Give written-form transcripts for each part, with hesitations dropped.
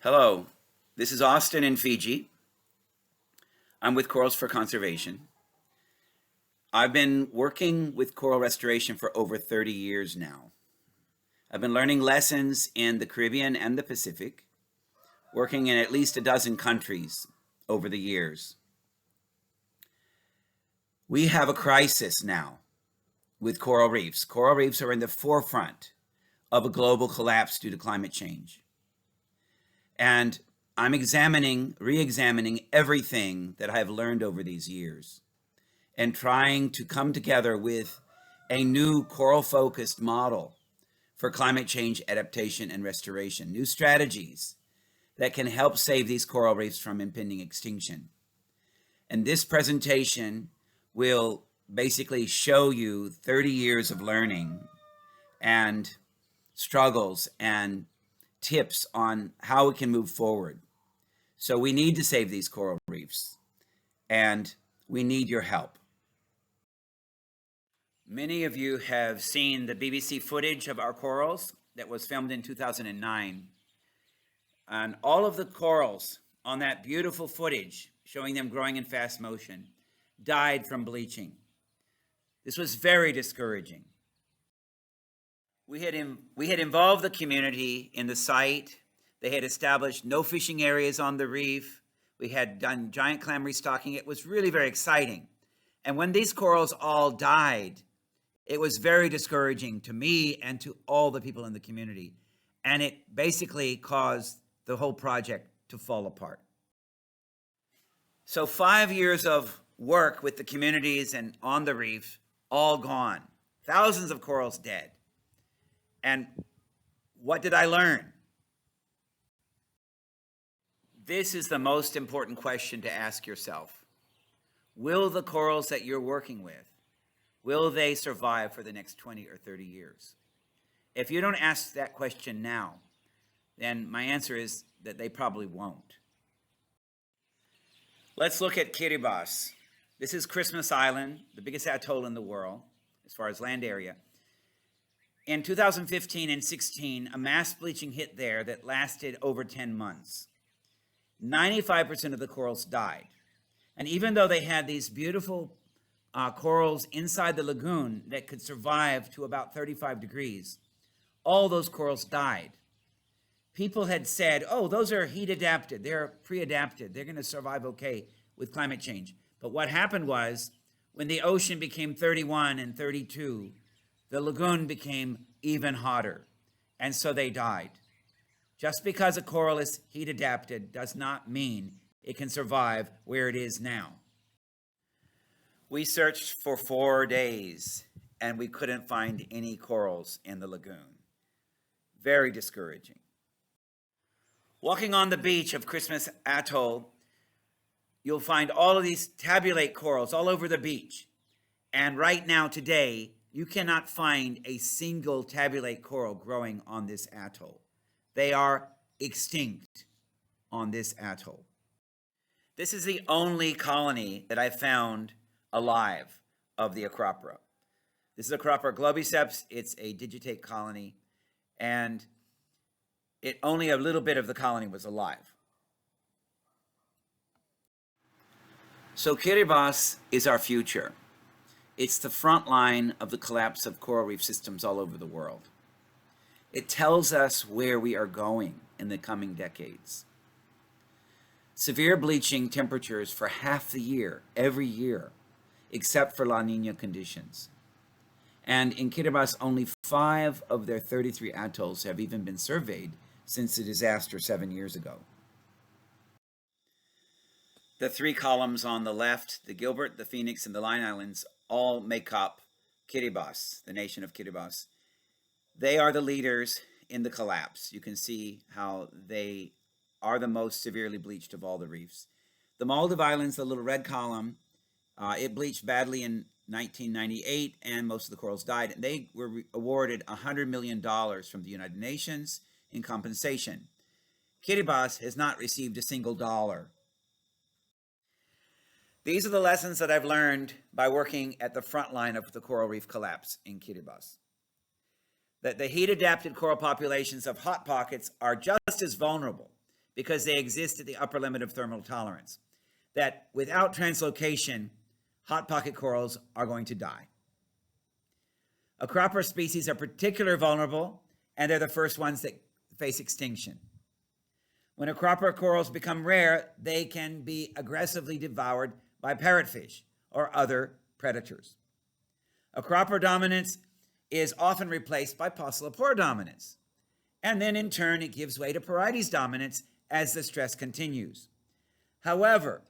Hello, this is Austin in Fiji. I'm with Corals for Conservation. I've been working with coral restoration for over 30 years now. I've been learning lessons in the Caribbean and the Pacific, working in at least a dozen countries over the years. We have a crisis now with coral reefs. Coral reefs are in the forefront of a global collapse due to climate change. And I'm re-examining everything that I've learned over these years and trying to come together with a new coral-focused model for climate change adaptation and restoration, new strategies that can help save these coral reefs from impending extinction. And this presentation will basically show you 30 years of learning and struggles and tips on how we can move forward. So we need to save these coral reefs, and we need your help. Many of you have seen the BBC footage of our corals that was filmed in 2009. And all of the corals on that beautiful footage, showing them growing in fast motion, died from bleaching. This was very discouraging. We had involved the community in the site. They had established no fishing areas on the reef. We had done giant clam restocking. It was really very exciting. And when these corals all died, it was very discouraging to me and to all the people in the community. And it basically caused the whole project to fall apart. So 5 years of work with the communities and on the reef, all gone. Thousands of corals dead. And what did I learn? This is the most important question to ask yourself. Will the corals that you're working with, will they survive for the next 20 or 30 years? If you don't ask that question now, then my answer is that they probably won't. Let's look at Kiribati. This is Christmas Island, the biggest atoll in the world as far as land area. In 2015 and 16, a mass bleaching hit there that lasted over 10 months. 95% of the corals died. And even though they had these beautiful corals inside the lagoon that could survive to about 35 degrees, all those corals died. People had said, oh, those are heat adapted, they're pre-adapted, they're gonna survive okay with climate change. But what happened was, when the ocean became 31 and 32, the lagoon became even hotter, and so they died. Just because a coral is heat adapted does not mean it can survive where it is now. We searched for 4 days, and we couldn't find any corals in the lagoon. Very discouraging. Walking on the beach of Christmas Atoll, you'll find all of these tabulate corals all over the beach. And right now, today, you cannot find a single tabulate coral growing on this atoll. They are extinct on this atoll. This is the only colony that I found alive of the Acropora. This is Acropora globiceps. It's a digitate colony, and only a little bit of the colony was alive. So Kiribati is our future. It's the front line of the collapse of coral reef systems all over the world. It tells us where we are going in the coming decades. Severe bleaching temperatures for half the year, every year, except for La Nina conditions. And in Kiribati, only 5 of their 33 atolls have even been surveyed since the disaster 7 years ago. The 3 columns on the left, the Gilbert, the Phoenix, and the Line Islands, all make up Kiribati, the nation of Kiribati. They are the leaders in the collapse. You can see how they are the most severely bleached of all the reefs. The Maldive Islands, the little red column, it bleached badly in 1998, and most of the corals died. And they were awarded $100 million from the United Nations in compensation. Kiribati has not received a single dollar. These are the lessons that I've learned by working at the front line of the coral reef collapse in Kiribati. That the heat-adapted coral populations of hot pockets are just as vulnerable because they exist at the upper limit of thermal tolerance. That without translocation, hot pocket corals are going to die. Acropora species are particularly vulnerable, and they're the first ones that face extinction. When acropora corals become rare, they can be aggressively devoured by parrotfish or other predators. Acropora dominance is often replaced by Pocillopora dominance, and then in turn it gives way to Porites dominance as the stress continues. However,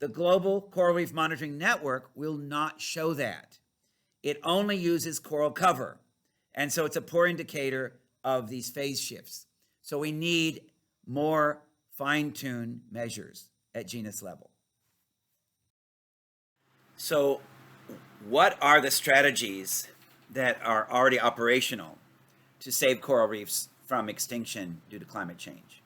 the Global Coral Reef Monitoring Network will not show that. It only uses coral cover, and so it's a poor indicator of these phase shifts. So we need more fine-tuned measures at genus level. So what are the strategies that are already operational to save coral reefs from extinction due to climate change?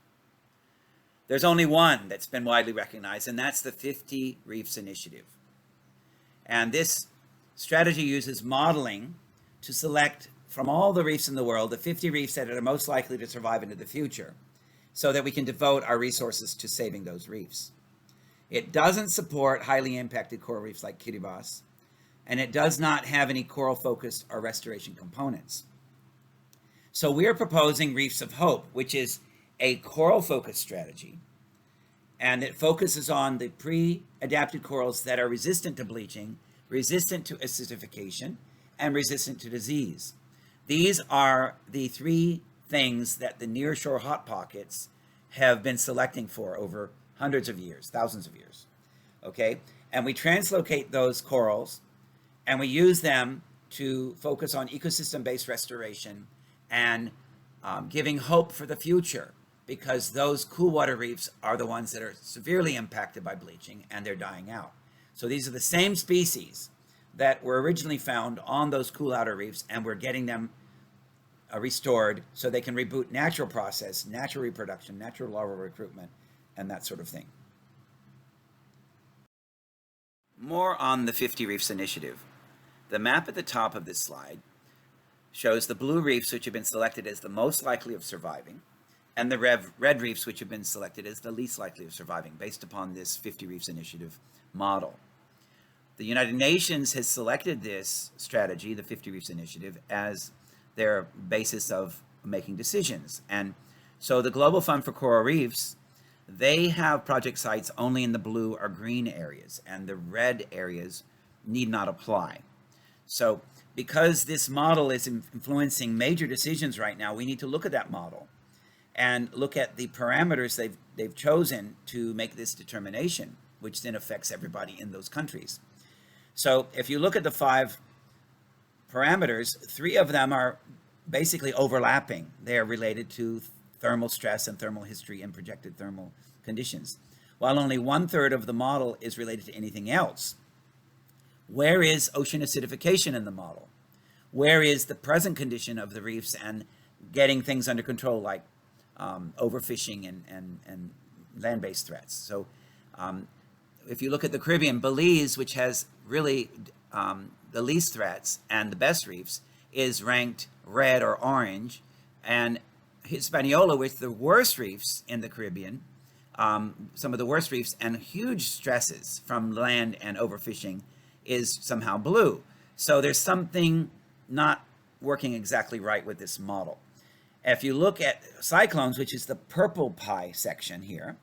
There's only one that's been widely recognized, and that's the 50 Reefs Initiative. And this strategy uses modeling to select from all the reefs in the world the 50 reefs that are most likely to survive into the future, so that we can devote our resources to saving those reefs. It doesn't support highly impacted coral reefs like Kiribati, and it does not have any coral-focused or restoration components. So we're proposing Reefs of Hope, which is a coral-focused strategy, and it focuses on the pre-adapted corals that are resistant to bleaching, resistant to acidification, and resistant to disease. These are the three things that the nearshore hot pockets have been selecting for over hundreds of years, thousands of years, okay? And we translocate those corals, and we use them to focus on ecosystem-based restoration and giving hope for the future, because those cool water reefs are the ones that are severely impacted by bleaching, and they're dying out. So these are the same species that were originally found on those cool outer reefs, and we're getting them restored so they can reboot natural process, natural reproduction, natural larval recruitment, and that sort of thing. More on the 50 Reefs Initiative. The map at the top of this slide shows the blue reefs, which have been selected as the most likely of surviving, and the red reefs, which have been selected as the least likely of surviving, based upon this 50 Reefs Initiative model. The United Nations has selected this strategy, the 50 Reefs Initiative, as their basis of making decisions. And so the Global Fund for Coral Reefs, they have project sites only in the blue or green areas, and the red areas need not apply. So because this model is influencing major decisions right now, we need to look at that model and look at the parameters they've chosen to make this determination, which then affects everybody in those countries. So if you look at the 5 parameters, 3 of them are basically overlapping. They are related to thermal stress and thermal history and projected thermal conditions, while only 1/3 of the model is related to anything else. Where is ocean acidification in the model? Where is the present condition of the reefs and getting things under control, like overfishing and land-based threats? So if you look at the Caribbean, Belize, which has really the least threats and the best reefs, is ranked red or orange, and Hispaniola, with the worst reefs in the Caribbean, some of the worst reefs and huge stresses from land and overfishing, is somehow blue. So there's something not working exactly right with this model. If you look at cyclones, which is the purple pie section here,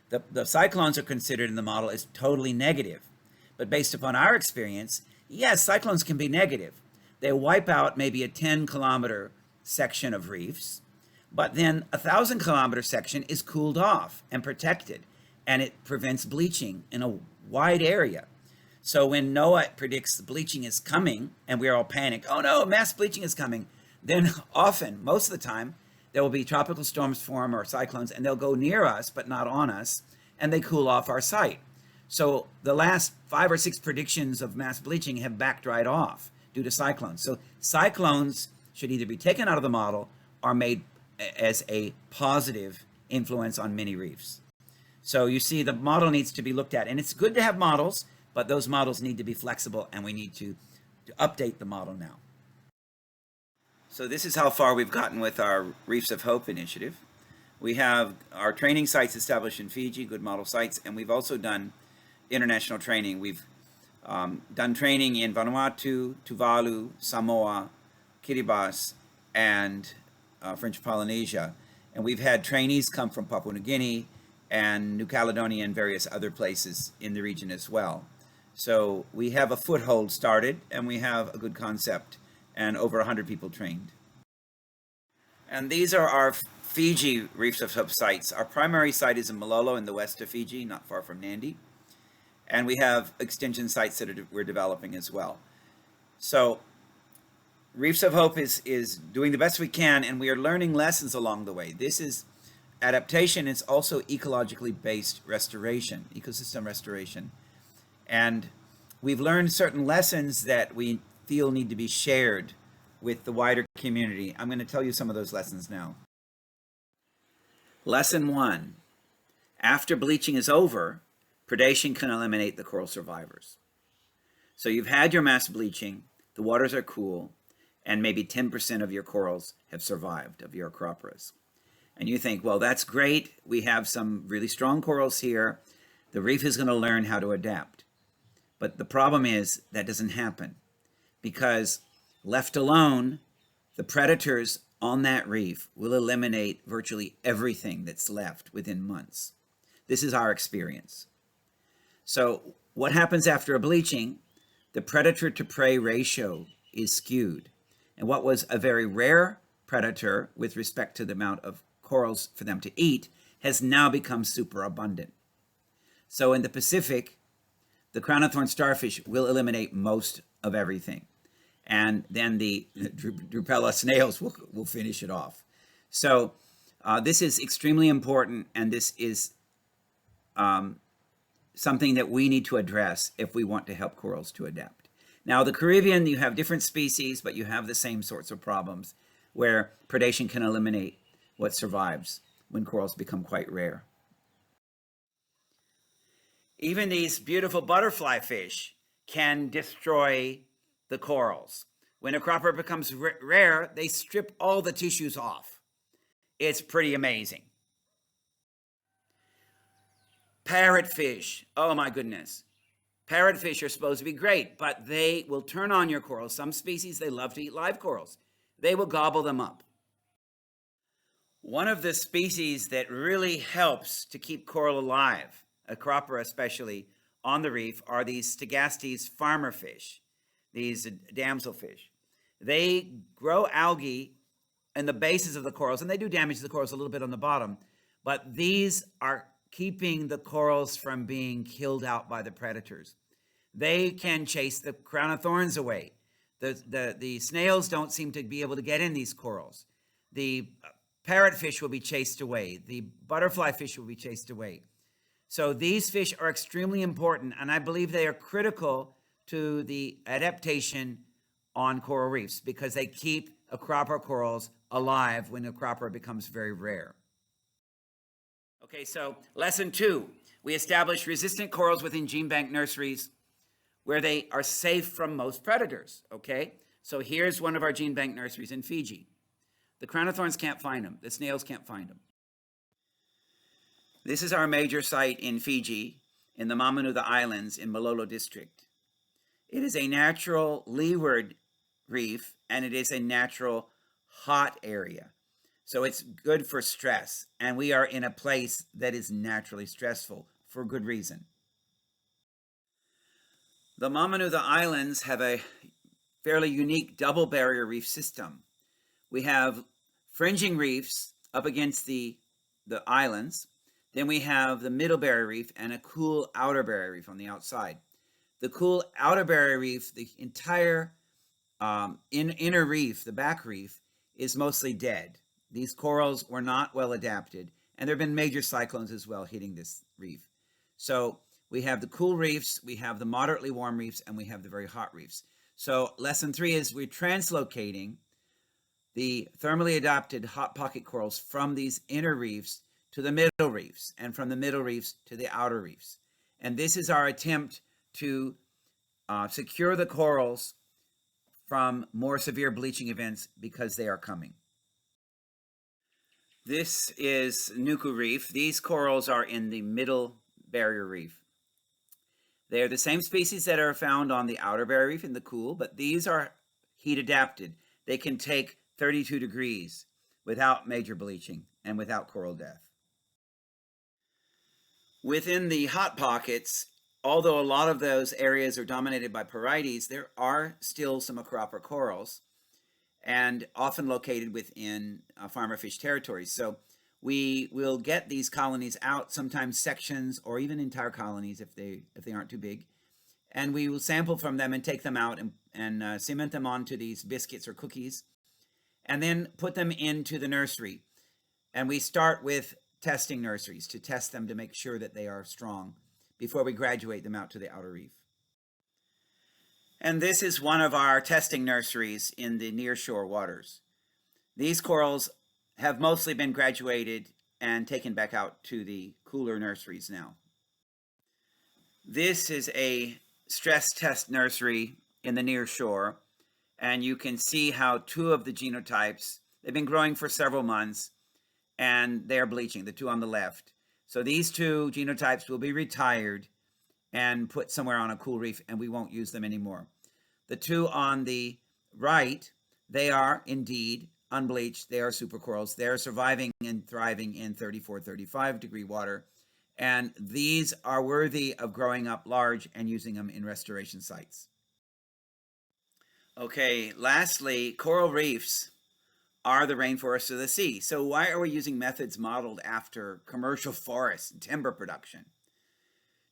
the cyclones are considered in the model as totally negative. But based upon our experience, yes, cyclones can be negative. They wipe out maybe a 10-kilometer section of reefs, but then a 1,000-kilometer section is cooled off and protected, and it prevents bleaching in a wide area. So when NOAA predicts bleaching is coming, and we're all panicked, oh no, mass bleaching is coming, then often, most of the time, there will be tropical storms form or cyclones, and they'll go near us, but not on us, and they cool off our site. So the last 5 or 6 predictions of mass bleaching have backed right off due to cyclones. So cyclones should either be taken out of the model or made as a positive influence on many reefs. So you see, the model needs to be looked at, and it's good to have models, but those models need to be flexible, and we need to update the model now. So this is how far we've gotten with our Reefs of Hope initiative. We have our training sites established in Fiji, good model sites, and we've also done international training. We've done training in Vanuatu, Tuvalu, Samoa, Kiribati, and French Polynesia. And we've had trainees come from Papua New Guinea and New Caledonia and various other places in the region as well. So we have a foothold started, and we have a good concept, and over 100 people trained. And these are our Fiji Reefs of Hope sites. Our primary site is in Malolo in the west of Fiji, not far from Nandi. And we have extension sites that we're developing as well. So Reefs of Hope is doing the best we can, and we are learning lessons along the way. This is adaptation. It's also ecologically based restoration, ecosystem restoration. And we've learned certain lessons that we feel need to be shared with the wider community. I'm going to tell you some of those lessons now. Lesson 1. After bleaching is over, predation can eliminate the coral survivors. So you've had your mass bleaching, the waters are cool, and maybe 10% of your corals have survived, of your acroporas. And you think, well, that's great. We have some really strong corals here. The reef is going to learn how to adapt. But the problem is that doesn't happen, because left alone, the predators on that reef will eliminate virtually everything that's left within months. This is our experience. So what happens after a bleaching? The predator to prey ratio is skewed. And what was a very rare predator with respect to the amount of corals for them to eat has now become super abundant. So in the Pacific, the crown of thorn starfish will eliminate most of everything. And then the Drupella snails will finish it off. So this is extremely important, and this is something that we need to address if we want to help corals to adapt. Now, the Caribbean, you have different species, but you have the same sorts of problems where predation can eliminate what survives when corals become quite rare. Even these beautiful butterfly fish can destroy the corals. When a cropper becomes rare, they strip all the tissues off. It's pretty amazing. Parrotfish, oh my goodness. Parrotfish are supposed to be great, but they will turn on your corals. Some species, they love to eat live corals. They will gobble them up. One of the species that really helps to keep coral alive, a cropper especially, on the reef are these Stegastes farmer fish, these damselfish. They grow algae in the bases of the corals, and they do damage to the corals a little bit on the bottom, but these are keeping the corals from being killed out by the predators. They can chase the crown of thorns away. The snails don't seem to be able to get in these corals. The parrotfish will be chased away. The butterfly fish will be chased away. So these fish are extremely important, and I believe they are critical to the adaptation on coral reefs because they keep acropora corals alive when acropora becomes very rare. Okay, so lesson 2, we establish resistant corals within gene bank nurseries where they are safe from most predators, okay? So here's one of our gene bank nurseries in Fiji. The crown of thorns can't find them. The snails can't find them. This is our major site in Fiji, in the Mamanuca Islands in Malolo District. It is a natural leeward reef, and it is a natural hot area. So it's good for stress, and we are in a place that is naturally stressful for good reason. The Mamanuca Islands have a fairly unique double barrier reef system. We have fringing reefs up against the islands. Then we have the middle barrier reef and a cool outer barrier reef on the outside. The cool outer barrier reef, the entire inner reef, the back reef, is mostly dead. These corals were not well adapted, and there have been major cyclones as well hitting this reef. So we have the cool reefs, we have the moderately warm reefs, and we have the very hot reefs. So lesson 3 is we're translocating the thermally adapted hot pocket corals from these inner reefs to the middle reefs, and from the middle reefs to the outer reefs. And this is our attempt to secure the corals from more severe bleaching events because they are coming. This is Nuku Reef. These corals are in the middle barrier reef. They're the same species that are found on the outer barrier reef in the cool, but these are heat adapted. They can take 32 degrees without major bleaching and without coral death. Within the hot pockets, although a lot of those areas are dominated by porites, there are still some acropora corals, and often located within farmer fish territories. So we will get these colonies out, sometimes sections or even entire colonies if they aren't too big, and we will sample from them and take them out and cement them onto these biscuits or cookies, and then put them into the nursery. And we start with testing nurseries to test them to make sure that they are strong before we graduate them out to the outer reef. And this is one of our testing nurseries in the nearshore waters. These corals have mostly been graduated and taken back out to the cooler nurseries now. This is a stress test nursery in the nearshore, and you can see how two of the genotypes, they've been growing for several months, and they're bleaching, the two on the left. So these two genotypes will be retired and put somewhere on a cool reef, and we won't use them anymore. The two on the right, they are indeed unbleached. They are supercorals. They're surviving and thriving in 34, 35 degree water, and these are worthy of growing up large and using them in restoration sites. Okay, lastly, coral reefs are the rainforests of the sea. So why are we using methods modeled after commercial forests and timber production?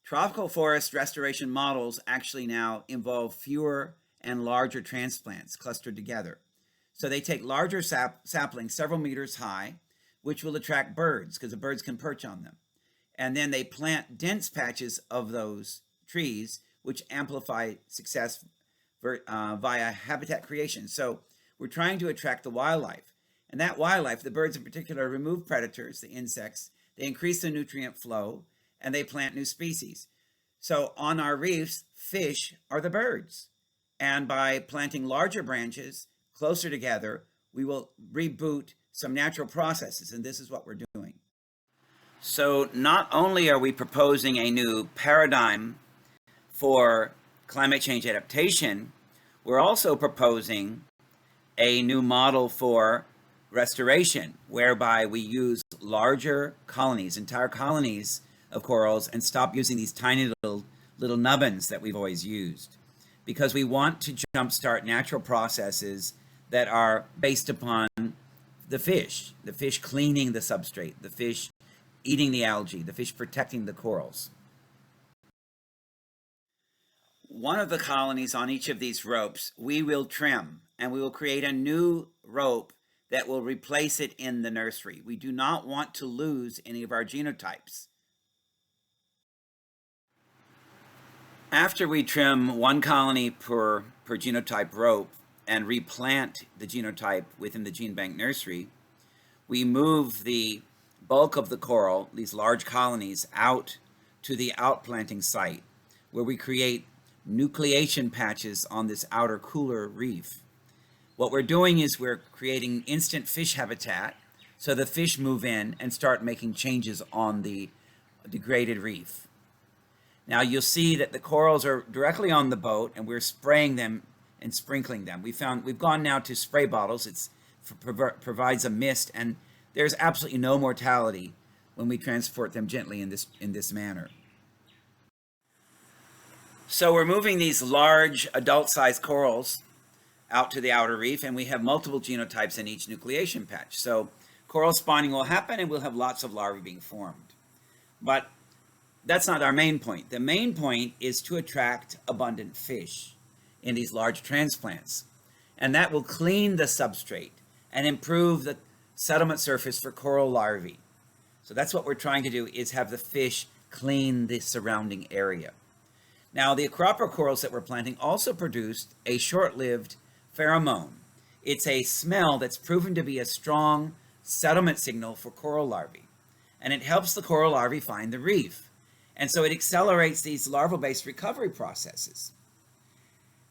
Tropical forest restoration models actually now involve fewer and larger transplants clustered together. So they take larger saplings several meters high, which will attract birds because the birds can perch on them. And then they plant dense patches of those trees, which amplify success via habitat creation. So we're trying to attract the wildlife. And that wildlife, the birds in particular, remove predators, the insects, they increase the nutrient flow, and they plant new species. So on our reefs, fish are the birds. And by planting larger branches closer together, we will reboot some natural processes, and this is what we're doing. So not only are we proposing a new paradigm for climate change adaptation, we're also proposing a new model for restoration, whereby we use larger colonies, entire colonies of corals, and stop using these tiny little nubbins that we've always used, because we want to jumpstart natural processes that are based upon the fish cleaning the substrate, the fish eating the algae, the fish protecting the corals. One of the colonies on each of these ropes we will trim, and we will create a new rope that will replace it in the nursery. We do not want to lose any of our genotypes. After we trim one colony per genotype rope and replant the genotype within the gene bank nursery, we move the bulk of the coral, these large colonies, out to the outplanting site, where we create nucleation patches on this outer cooler reef. What we're doing is we're creating instant fish habitat, so the fish move in and start making changes on the degraded reef. Now you'll see that the corals are directly on the boat, and we're spraying them and sprinkling them. We've gone now to spray bottles. It provides a mist, and there's absolutely no mortality when we transport them gently in this manner. So we're moving these large adult-sized corals out to the outer reef, and we have multiple genotypes in each nucleation patch. So coral spawning will happen, and we'll have lots of larvae being formed. But that's not our main point. The main point is to attract abundant fish in these large transplants, and that will clean the substrate and improve the settlement surface for coral larvae. So that's what we're trying to do, is have the fish clean the surrounding area. Now, the acropora corals that we're planting also produced a short-lived pheromone. It's a smell that's proven to be a strong settlement signal for coral larvae, and it helps the coral larvae find the reef. And so it accelerates these larval-based recovery processes.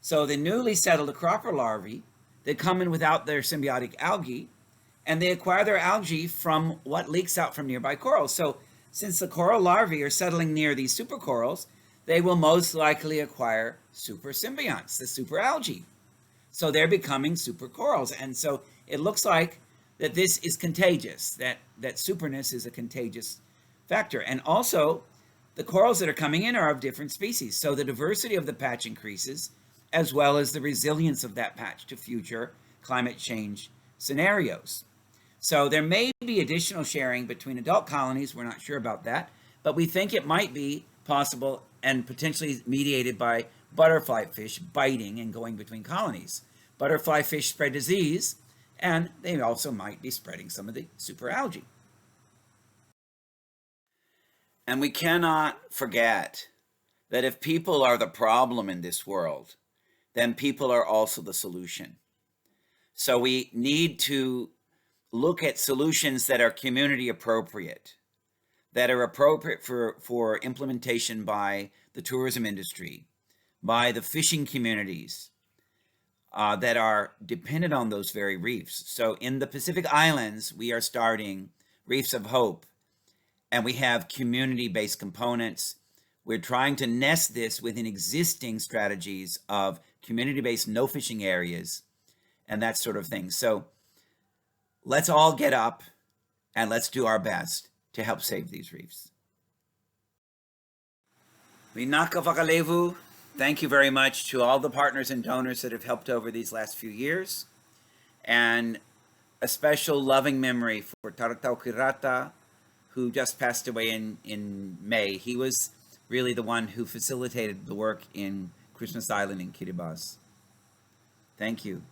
So the newly settled acropora larvae that come in without their symbiotic algae and they acquire their algae from what leaks out from nearby corals. So since the coral larvae are settling near these supercorals, they will most likely acquire super symbionts, the super algae. So they're becoming supercorals. And so it looks like that this is contagious, that superness is a contagious factor. And also, the corals that are coming in are of different species. So the diversity of the patch increases, as well as the resilience of that patch to future climate change scenarios. So there may be additional sharing between adult colonies. We're not sure about that, but we think it might be possible and potentially mediated by butterfly fish biting and going between colonies. Butterfly fish spread disease, and they also might be spreading some of the super algae. And we cannot forget that if people are the problem in this world, then people are also the solution. So we need to look at solutions that are community appropriate, that are appropriate for implementation by the tourism industry, by the fishing communities that are dependent on those very reefs. So in the Pacific Islands, we are starting Reefs of Hope, and we have community-based components. We're trying to nest this within existing strategies of community-based no fishing areas and that sort of thing. So let's all get up and let's do our best to help save these reefs. Vinaka Vakalevu, thank you very much to all the partners and donors that have helped over these last few years. And a special loving memory for Taratau Kirata, who just passed away in May. He was really the one who facilitated the work in Christmas Island in Kiribati. Thank you.